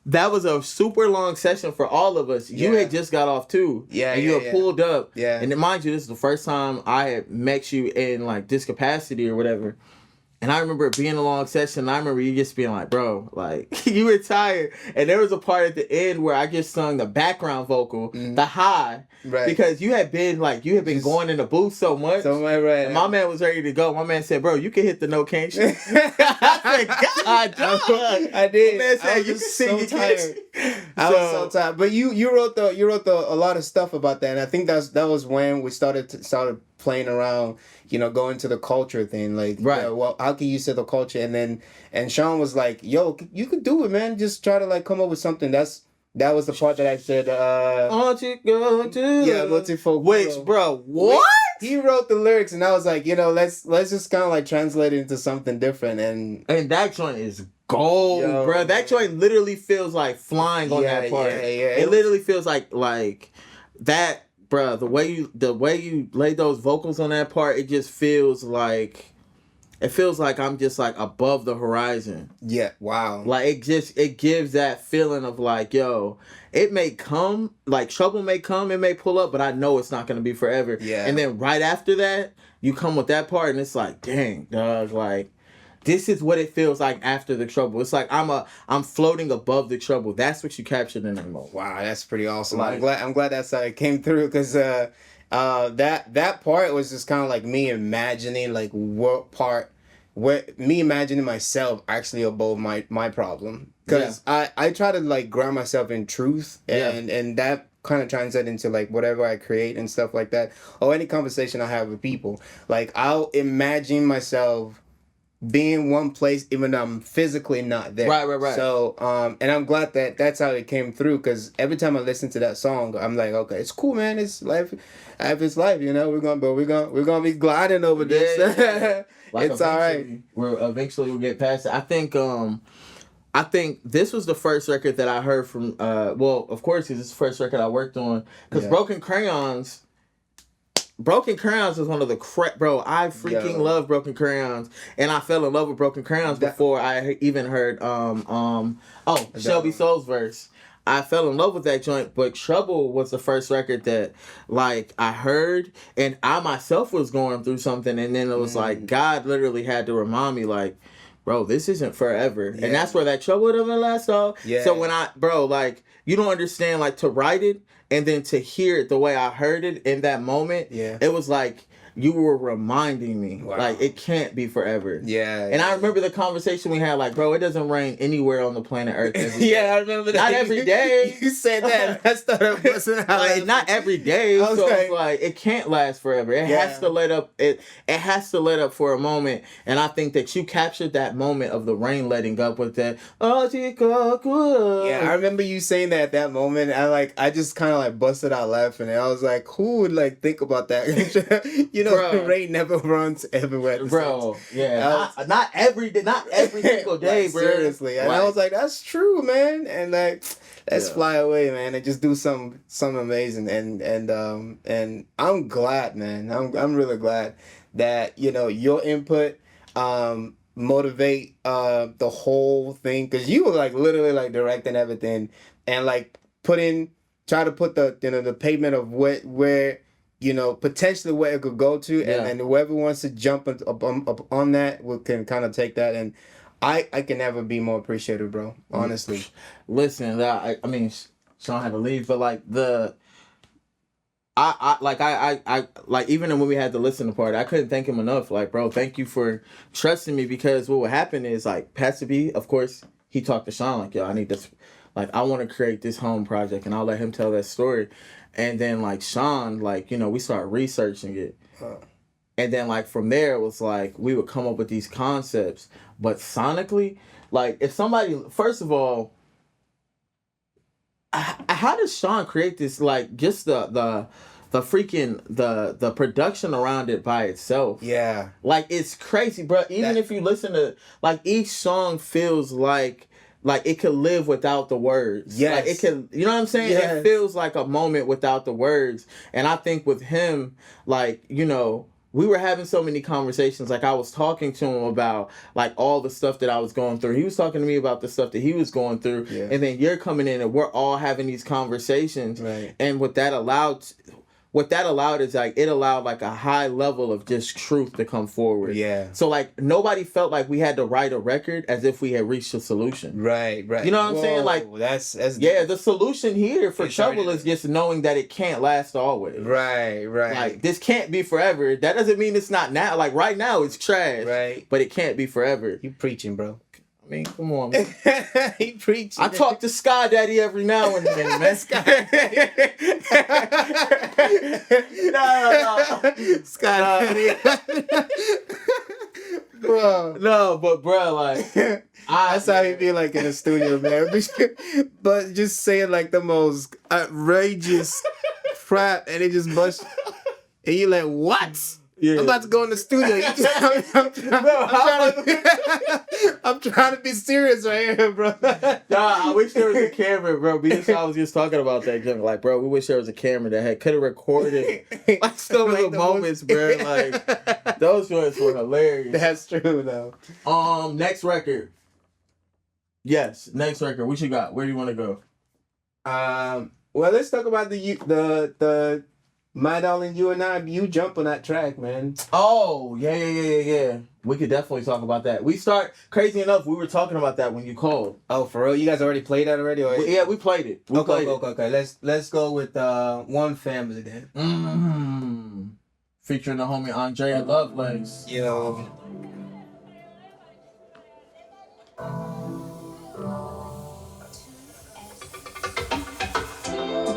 that was a super long session for all of us. You had just got off too. And you had pulled up. Yeah. And then, mind you, this is the first time I had met you in like this capacity or whatever. And I remember it being a long session. And I remember you just being like, bro, like, you were tired. And there was a part at the end where I just sung the background vocal, the high. Right. Because you had been going in the booth so much. Right. And my man was ready to go. My man said, bro, you can hit the note, can't you? I said, God, dog. I did. My man said, you can sing so tired. I was so tired. But you wrote a lot of stuff about that. And I think that was when we started playing around, going to the culture thing. Like, well, how can you say the culture? And Sean was like, yo, you could do it, man. Just try to like come up with something. That was the part that I said, aren't you going to? Yeah, go to folk. Which, bro, what? He wrote the lyrics, and I was like, let's just kind of like translate it into something different. And that joint is gold, bro. That joint literally feels like flying on that part. Yeah. It literally feels like that, bro. The way you lay those vocals on that part, it just feels like. It feels like I'm just like above the horizon. Yeah, wow. Like it gives that feeling of like, yo, it may come, like trouble may come, it may pull up, but I know it's not gonna be forever. Yeah. And then right after that, you come with that part and it's like, dang, dog, like this is what it feels like after the trouble. It's like I'm floating above the trouble. That's what you captured in that moment. Wow, that's pretty awesome. Like, I'm glad that's how it came through because that part was just kind of like me imagining like me imagining myself actually above my problem because I try to like ground myself in truth and kind of translate into like whatever I create and stuff like that, or any conversation I have with people. Like I'll imagine myself being one place even though I'm physically not there. Right. So and I'm glad that that's how it came through, because every time I listen to that song, I'm like, okay, it's cool, man. It's life. Life is life, you know. We're gonna be gliding over this. Yeah. Like it's all right. Eventually we'll get past it. I think this was the first record that I heard from. Well, of course, this is the first record I worked on, because Broken Crayons is one of the bro. I freaking love Broken Crayons, and I fell in love with Broken Crayons before I even heard Shelby Soul's verse. I fell in love with that joint, but Trouble was the first record that like I heard, and I myself was going through something, and then it was like God literally had to remind me like, bro, this isn't forever. And that's where that trouble would have been last off. Yeah. So when like, you don't understand, like, to write it and then to hear it the way I heard it in that moment, it was like you were reminding me, like, it can't be forever. Yeah. And I remember the conversation we had, like, bro, it doesn't rain anywhere on the planet Earth every day. I remember that. Not every day. You said that. I started busting out. Like, not every day. So it's like, it can't last forever. It has to let up. It has to let up for a moment. And I think that you captured that moment of the rain letting up with that. Yeah, I remember you saying that at that moment. I just kind of like busted out laughing. And I was like, who would like think about that? You know, the rain never runs everywhere. Bro, not every day, not every single day, like, bro. Seriously. And I was like, that's true, man. And like, let's fly away, man, and just do something amazing. And I'm glad, man. I'm really glad that, you know, your input motivate the whole thing, because you were like literally like directing everything and like try to put the, you know, the pavement of where you know, potentially where it could go to, and whoever wants to jump up on that can kind of take that. And I can never be more appreciative, bro. Honestly. Listen, I mean, Sean had to leave, but like I even when we had to listen to part, I couldn't thank him enough. Like, bro, thank you for trusting me, because what would happen is like Pastor B, of course, he talked to Sean like, yo, I need this, like, I want to create this home project, and I'll let him tell that story. And then, like, Sean, like, you know, we started researching it. And then, like, from there, it was like, we would come up with these concepts. But sonically, like, if somebody, first of all, how does Sean create this, like, just the freaking, the production around it by itself? Yeah. Like, it's crazy, bro. Even if you listen to, like, each song feels like it could live without the words. Yes. Like, it can, you know what I'm saying? Yes. It feels like a moment without the words. And I think with him, like, you know, we were having so many conversations. Like, I was talking to him about, like, all the stuff that I was going through. He was talking to me about the stuff that he was going through. Yeah. And then you're coming in and we're all having these conversations. Right. And what that allowed is, like, it allowed, like, a high level of just truth to come forward. Yeah. So, like, nobody felt like we had to write a record as if we had reached a solution. Right. You know what I'm saying? Like, that's the solution here for Trouble is just knowing that it can't last always. Right. Like, this can't be forever. That doesn't mean it's not now. Like, right now it's trash. Right. But it can't be forever. You preaching, bro. I mean, come on, man. He preaching. I talk to Sky Daddy every now and then, man. Sky Daddy. No. Sky Daddy. Bro. No, but bro, like, that's how he feel like in the studio, man. But just saying like the most outrageous crap, and it just bust, and you like, what? Yeah. I'm about to go in the studio. I'm trying to be serious right here, bro. Nah, I wish there was a camera, bro. Me and I was just talking about that. Like, bro, we wish there was a camera that could have recorded like some of the moments, bro. Like, those ones were hilarious. That's true, though. Next record. Yes, next record. What you got? Where do you want to go? Well, let's talk about the My Darling, You and I, you jump on that track, man. Oh, yeah. We could definitely talk about that. Crazy enough, we were talking about that when you called. Oh, for real? You guys already played that already? Or? Yeah, we played it. Okay. Let's go with One Family then. Featuring the homie Andre at Lovelace. You know.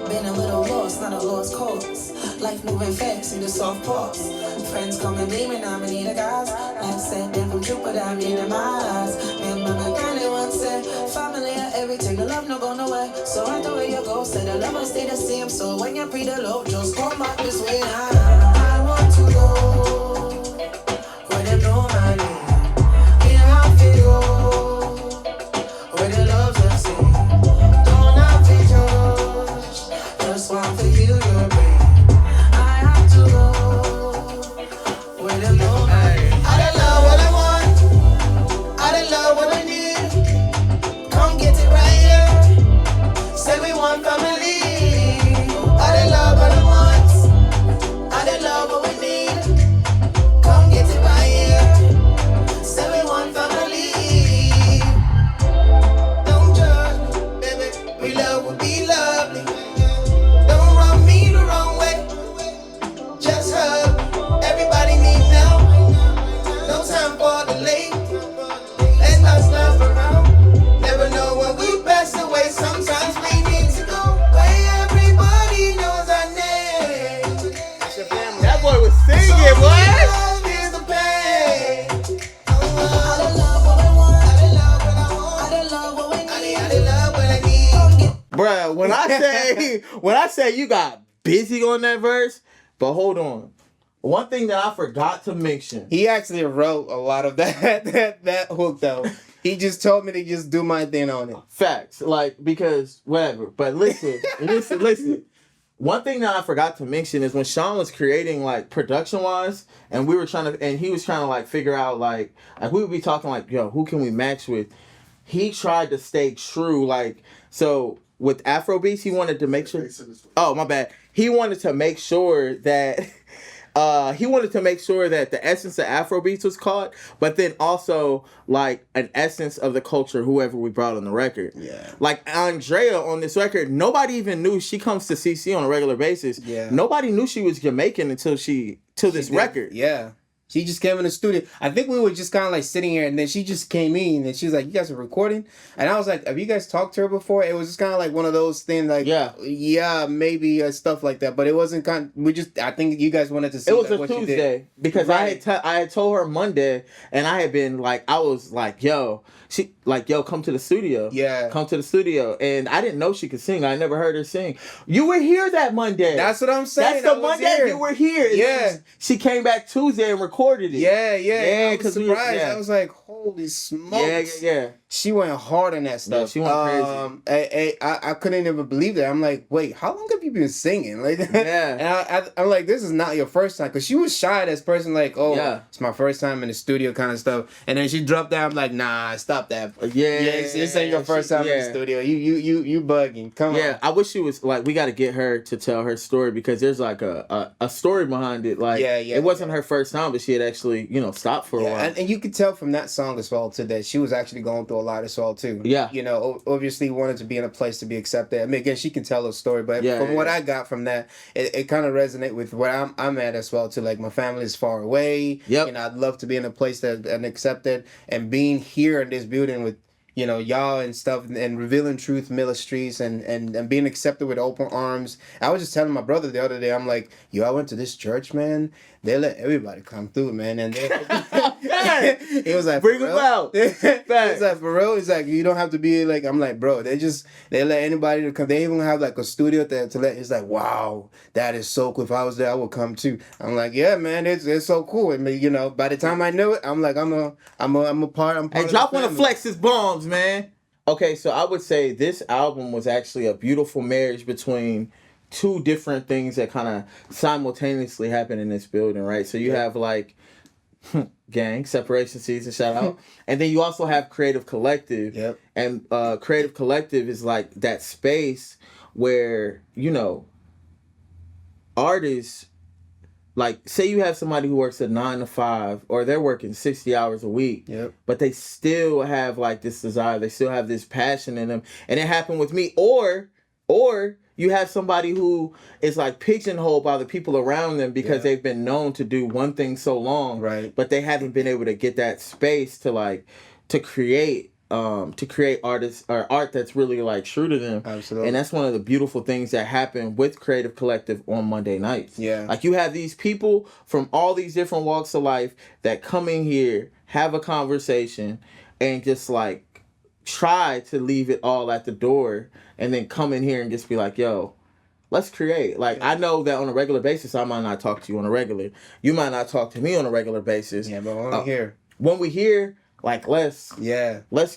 Been a little on a lost cause. Life moving fast in the soft pause. Friends come and me now I need a gas. Like said, them from Jupiter, I need a Mars. Remember my granny once said, family are everything, the love no go nowhere. So right the way you go, say the love will stay the same. So when you pre the love, just come back this way. I want to go where they know my name. You have to go where the love just sing. Don't have to judge, just want to heal your brain. I have to go where they know my name. I don't love what I want, I don't love what I need. Come get it right here. Say we want family. I don't love what I want, I don't love what we need. Come get it right here. Say we want family. Don't judge me, baby. We love will be lovely. Don't run me the wrong way. Just hug me. Everybody need now. No time for delay. Let's not stop around. Never know when we pass away. Sometimes we need to go where everybody knows our name. That boy was singing, boy. Love is the pain. I don't love what I want. I don't love what I want. I don't love what we need. I don't love what I need. Bruh, when I say you got busy on that verse, but hold on. One thing that I forgot to mention. He actually wrote a lot of that hook though. He just told me to just do my thing on it. Facts. Like, because whatever. But listen. One thing that I forgot to mention is when Sean was creating, like, production-wise, and he was trying to, like, figure out, like we would be talking, like, yo, who can we match with? He tried to stay true, like, so with Afrobeats, he wanted to make sure... Oh, my bad. He wanted to make sure that... the essence of Afrobeats was caught, but then also like an essence of the culture, whoever we brought on the record. Yeah. Like Andrea on this record, nobody even knew she comes to CC on a regular basis. Yeah. Nobody knew she was Jamaican until this record. Yeah. She just came in the studio. I think we were just kind of like sitting here, and then she just came in, and she was like, "You guys are recording?" And I was like, "Have you guys talked to her before?" It was just kind of like one of those things, like, yeah, maybe stuff like that. But it wasn't I think you guys wanted to see. It was like, a what Tuesday because right. I had told her Monday, and I had been like, I was like, yo, come to the studio. Yeah. Come to the studio. And I didn't know she could sing. I never heard her sing. You were here that Monday. That's what I'm saying. That's the Monday you were here. Yeah. She came back Tuesday and recorded it. Yeah. Yeah, I was surprised. I was like, holy smokes. Yeah. She went hard on that stuff. Yeah, she went crazy. I couldn't even believe that. I'm like, wait, how long have you been singing? Like, yeah. And I'm like, this is not your first time, because she was shy this person, like, it's my first time in the studio kind of stuff. And then she dropped that. I'm like, nah, stop that. This ain't your first time in the studio. You bugging. Come on. Yeah, I wish she was like, we got to get her to tell her story, because there's like a story behind it. Like, it wasn't her first time, but she had actually stopped for a while. And you could tell from that song as well too that she was actually going through a lot as well too. Yeah. Obviously wanted to be in a place to be accepted. I mean, again, she can tell a story, but from what I got from that, it kind of resonate with where I'm at as well too. Like, my family is far away. Yep. I'd love to be in a place that and accepted, and being here in this building with y'all and stuff, and revealing truth ministries and being accepted with open arms. I was just telling my brother the other day, I'm like, I went to this church, man. They let everybody come through, man. And he was like, bring them out. He's like, for real? He's like, you don't have to be like, I'm like, bro, they let anybody to come. They even have like a studio there to let. He's like, wow, that is so cool. If I was there, I would come too. I'm like, yeah, man, it's so cool. I mean, by the time I knew it, I'm like, I'm a part. Hey, drop one of Flex's bombs, man. Okay, so I would say this album was actually a beautiful marriage between two different things that kind of simultaneously happen in this building, right? So you have like gang, Separation Season, shout out. And then you also have Creative Collective. Yep. And Creative Collective is like that space where, artists, like, say you have somebody who works a 9 to 5, or they're working 60 hours a week, but they still have like this desire, they still have this passion in them. And it happened with me. Or you have somebody who is like pigeonholed by the people around them because they've been known to do one thing so long, right? But they haven't been able to get that space to create to create artists or art that's really like true to them. Absolutely. And that's one of the beautiful things that happen with Creative Collective on Monday nights. Yeah. Like you have these people from all these different walks of life that come in here, have a conversation, and just like try to leave it all at the door, and then come in here and just be like, yo, let's create. Like, I know that on a regular basis, I might not talk to you on a regular. You might not talk to me on a regular basis. Yeah, but when we here, like, let's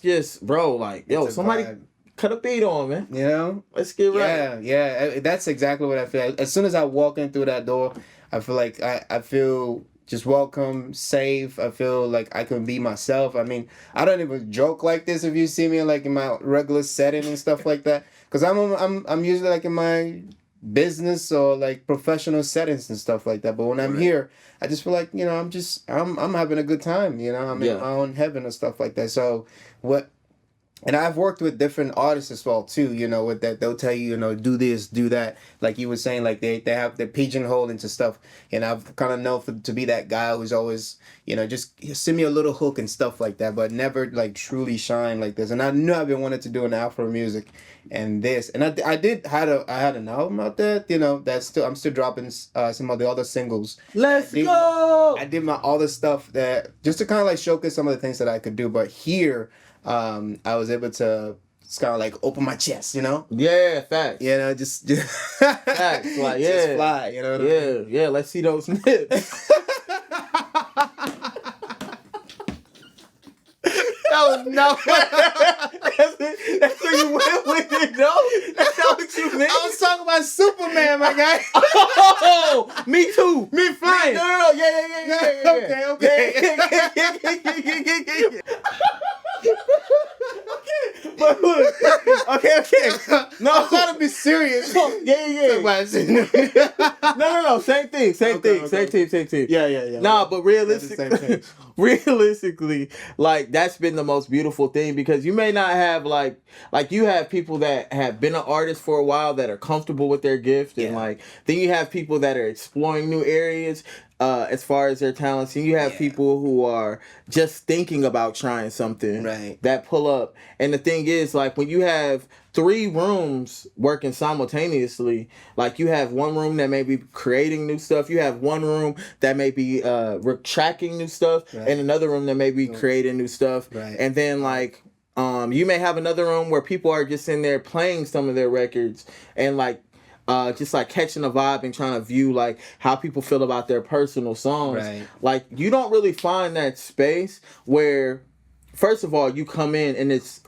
just, bro, like, yo, somebody vibe. cut a beat on, man. You know? Let's get right. Yeah. That's exactly what I feel. As soon as I walk in through that door, I feel like I feel just welcome, safe. I feel like I can be myself. I mean, I don't even joke like this if you see me like in my regular setting and stuff like that. Because I'm usually like in my business or like professional settings and stuff like that. But when I'm here, I just feel like, you know, I'm having a good time. You know, I'm in my own heaven and stuff like that. So and I've worked with different artists as well too, you know, with that they'll tell you, you know, do this, do that. Like you were saying, like they have the pigeonhole into stuff. And I've kind of known to be that guy who's always, you know, just send me a little hook and stuff like that, but never like truly shine like this. And I knew I've been wanting to do an Afro music and this. And I had an album out there, you know, I'm still dropping some of the other singles. Let's go! I did my other stuff that just to kind of like showcase some of the things that I could do. But here, I was able to just kind of like open my chest, you know? Yeah, facts. You know, just facts. Like, yeah. Just fly, you know what I mean? Yeah, let's see those nips. That was no. That's where you went with it, no? That's not what you meant. I was talking about Superman, my guy. Oh, me too. Me flying. No, yeah. Okay. But look, okay. No, I gotta be serious. Yeah. No. Same thing. Yeah. Nah, but realistically, like that's been the most beautiful thing because you may not have like you have people that have been an artist for a while that are comfortable with their gift, and like then you have people that are exploring new areas. As far as their talents, and you have people who are just thinking about trying something that pull up. And the thing is, like when you have 3 rooms working simultaneously, like you have one room that may be creating new stuff, you have one room that may be tracking new stuff, and another room that may be creating new stuff, and then like you may have another room where people are just in there playing some of their records and like just like catching a vibe and trying to view like how people feel about their personal songs. Like you don't really find that space where, first of all, you come in and it's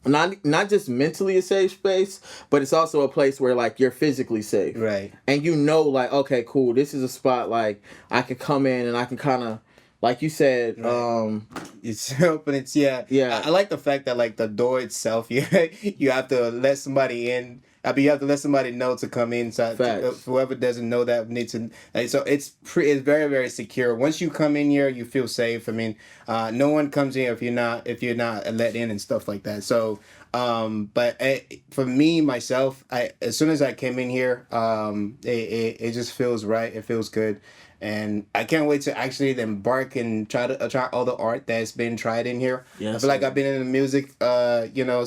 not just mentally a safe space, but it's also a place where like you're physically safe. And you know, like, okay, cool, this is a spot like I can come in and I can kind of, like you said, it's open. It's I like the fact that like the door itself, you have to let somebody in. I mean, you have to let somebody know to come inside. Whoever doesn't know that needs to. So it's very, very secure. Once you come in here, you feel safe. I mean, no one comes in if you're not let in and stuff like that. So, but for me myself, as soon as I came in here, it just feels right. It feels good. And I can't wait to actually embark and try all the art that's been tried in here. I feel like I've been in the music,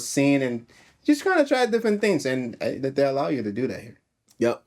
scene and just trying to try different things, and that they allow you to do that here. Yep.